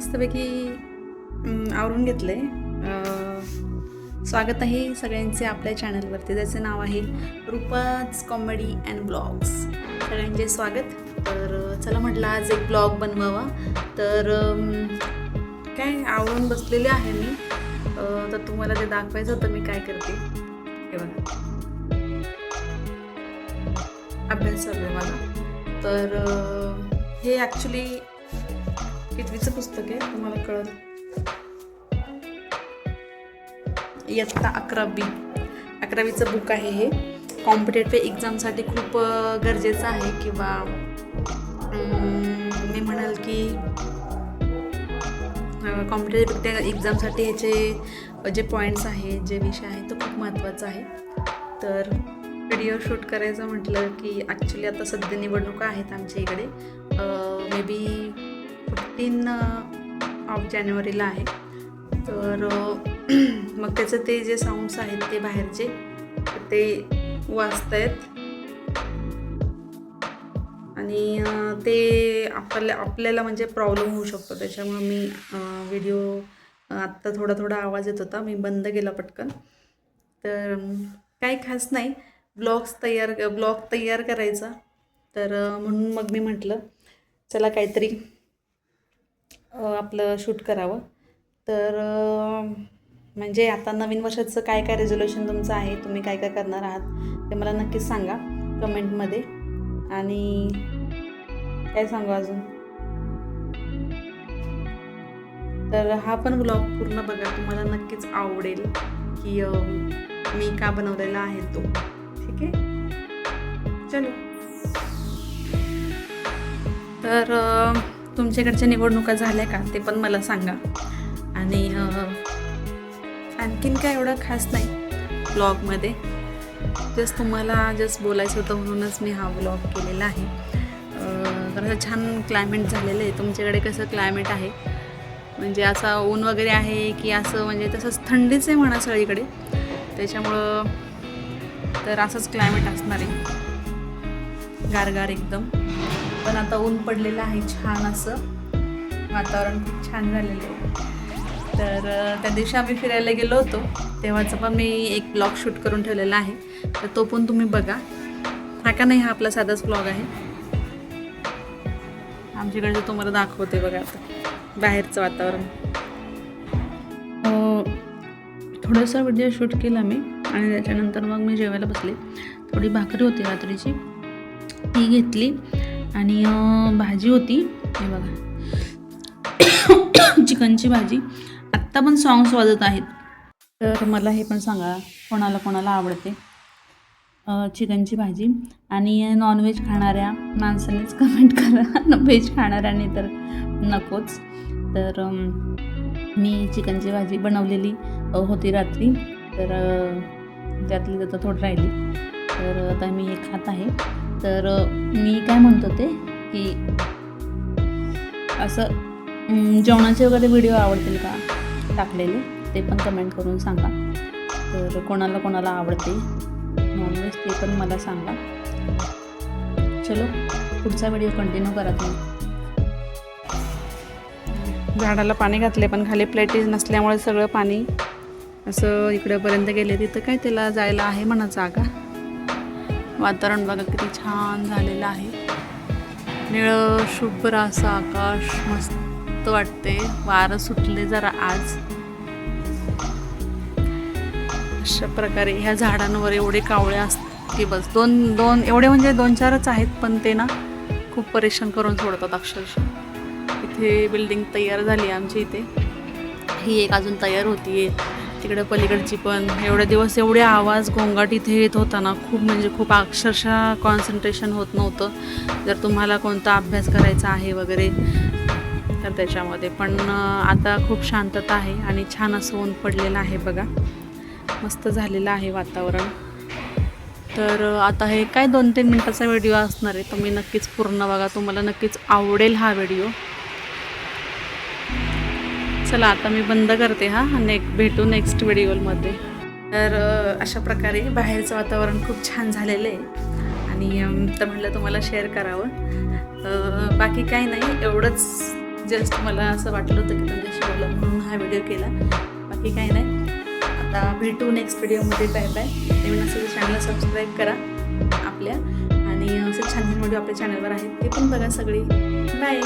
मस्तपैकी आवरून घेतलं आहे. स्वागत आहे सगळ्यांचे आपल्या चॅनलवरती, ज्याचं नाव आहे रुपाज कॉमेडी अँड ब्लॉग्स. सगळ्यांचे स्वागत. तर चला म्हटलं आज एक ब्लॉग बनवावा. तर काय आवरून बसलेले आहे मी. तर तुम्हाला ते दाखवायचं होतं मी काय करते. हे बघा, अभ्यास चालू आहे माझा. तर हे ॲक्च्युली कितवीचं पुस्तक आहे तुम्हाला कळलं. इयत्ता 11वीचं बुक आहे हे. कॉम्पिटेटिव्ह एक्झामसाठी खूप गरजेचं आहे, किंवा मी म्हणाल की कॉम्पिटेटिव्ह एक्झामसाठी ह्याचे जे पॉईंट्स आहे, जे विषय आहे, तो खूप महत्त्वाचा आहे. तर व्हिडिओ शूट करायचं म्हटलं की ॲक्च्युली आता सध्या निवडणुका आहेत आमच्या इकडे. मे बी 15 जानेवारीला आहे. तर मग त्याचं ते जे साऊंड्स आहेत ते बाहेरचे ते वाजत आहेत, आणि ते आपल्याला म्हणजे प्रॉब्लेम होऊ शकतो. त्याच्यामुळं मी व्हिडिओ आत्ता थोडा आवाज येत होता, मी बंद केला पटकन. तर काही खास नाही, ब्लॉग तयार करायचा. तर म्हणून मग मी म्हटलं चला काहीतरी आपलं शूट करावं. तर म्हणजे आता नवीन वर्षाचं काय रेझोल्युशन तुमचं आहे, तुम्ही काय करणार आहात ते मला नक्कीच सांगा कमेंटमध्ये. आणि काय सांगू अजून, तर हा पण ब्लॉग पूर्ण बघा, तुम्हाला नक्कीच आवडेल की मी का बनवलेला आहे तो. ठीक आहे, चलो. तर तुमच्याकडच्या निवडणुका झाल्या का ते पण मला सांगा. आणि आणखीन काय एवढं खास नाही ब्लॉगमध्ये, तुम्हाला बोलायचं होतं म्हणूनच मी हा ब्लॉग केलेला आहे. तर असं छान क्लायमेट झालेलं आहे. तुमच्याकडे कसं क्लायमेट आहे, म्हणजे असं ऊन वगैरे आहे की असं म्हणजे तसंच थंडीच आहे म्हणा सगळीकडे. त्याच्यामुळं तर असंच क्लायमेट असणार आहे, गारगार एकदम. पण आता ऊन पडलेलं आहे, छान असं वातावरण खूप छान झालेलं आहे. तर त्या दिवशी आम्ही फिरायला गेलो होतो तेव्हाचं पण मी एक ब्लॉग शूट करून ठेवलेला आहे. तर तो पण तुम्ही बघा. हा का नाही, हा आपला साधाच ब्लॉग आहे. आमच्याकडे तुम्हाला दाखवते बघा आता बाहेरचं वातावरण. थोडासा व्हिडिओ शूट केला मी, आणि त्याच्यानंतर मग मी जेवायला बसले. थोडी भाकरी होती रात्रीची, ती घेतली, आणि भाजी होती, हे बघा चिकनची भाजी. आत्ता पण सॉंग्स वाजत आहेत. तर मला हे पण सांगा, कोणाला आवडते चिकनची भाजी. आणि नॉनव्हेज खाणाऱ्या माणसानेच कमेंट करा, व्हेज खाणाऱ्याने तर नकोच. तर मी चिकनची भाजी बनवलेली होती रात्री, तर त्यातली आता थोडी राहिली. तर आता मी हे खात आहे. तर मी काय म्हणतो ते की असं जेवणाचे वगैरे व्हिडिओ आवडतील का टाकलेले, ते पण कमेंट करून सांगा. तर कोणाला आवडते नॉनव्हेज ते पण मला सांगा. चलो, पुढचा व्हिडिओ कंटिन्यू करा तुम्ही. झाडाला पाणी घातले, पण खाली प्लेटीज नसल्यामुळे सगळं पाणी असं इकडेपर्यंत गेले. तिथं काय त्याला जायला आहे म्हणा जागा. वातावरण बघा किती छान झालेलं आहे. निळं शुभ्र असं आकाश मस्त वाटते. वारं सुटले जरा आज. अशा प्रकारे ह्या झाडांवर एवढे कावळे असतात की बस दोन एवढे, म्हणजे 2-4च आहेत, पण ते ना खूप परेशान करून सोडतात अक्षरशः. इथे बिल्डिंग तयार झाली आमची इथे. ही एक अजून तयार होती, तिकडं पलीकडची पण. एवढे दिवस एवढे आवाज गोंगाट इथे येत होता ना, खूप अक्षरशः कॉन्सन्ट्रेशन होत नव्हतं. जर तुम्हाला कोणता अभ्यास करायचा आहे वगैरे तर त्याच्यामध्ये. पण आता खूप शांतता आहे, आणि छान असं ऊन पडलेलं आहे बघा. मस्त झालेलं आहे वातावरण. तर आता हे काय 2-3 मिनटाचा व्हिडिओ असणार आहे, तुम्ही नक्कीच पूर्ण बघा, तुम्हाला नक्कीच आवडेल हा व्हिडिओ. चला आता मी बंद करते हा, आणि भेटू नेक्स्ट व्हिडिओमध्ये. तर अशा प्रकारे बाहेरचं वातावरण खूप छान झालेलं आहे, आणि तर म्हटलं तुम्हाला शेअर करावं. बाकी काही नाही, एवढंच जस्ट मला असं वाटलं होतं की तुमच्याशी बोललं म्हणून हा व्हिडिओ केला, बाकी काही नाही. आता भेटू नेक्स्ट व्हिडिओमध्ये. Bye bye. नवीन असेल चॅनलला सबस्क्राईब करा आपल्या, आणि असे छान छान व्हिडिओ आपल्या चॅनलवर आहेत ते पण बघा सगळी. बाय.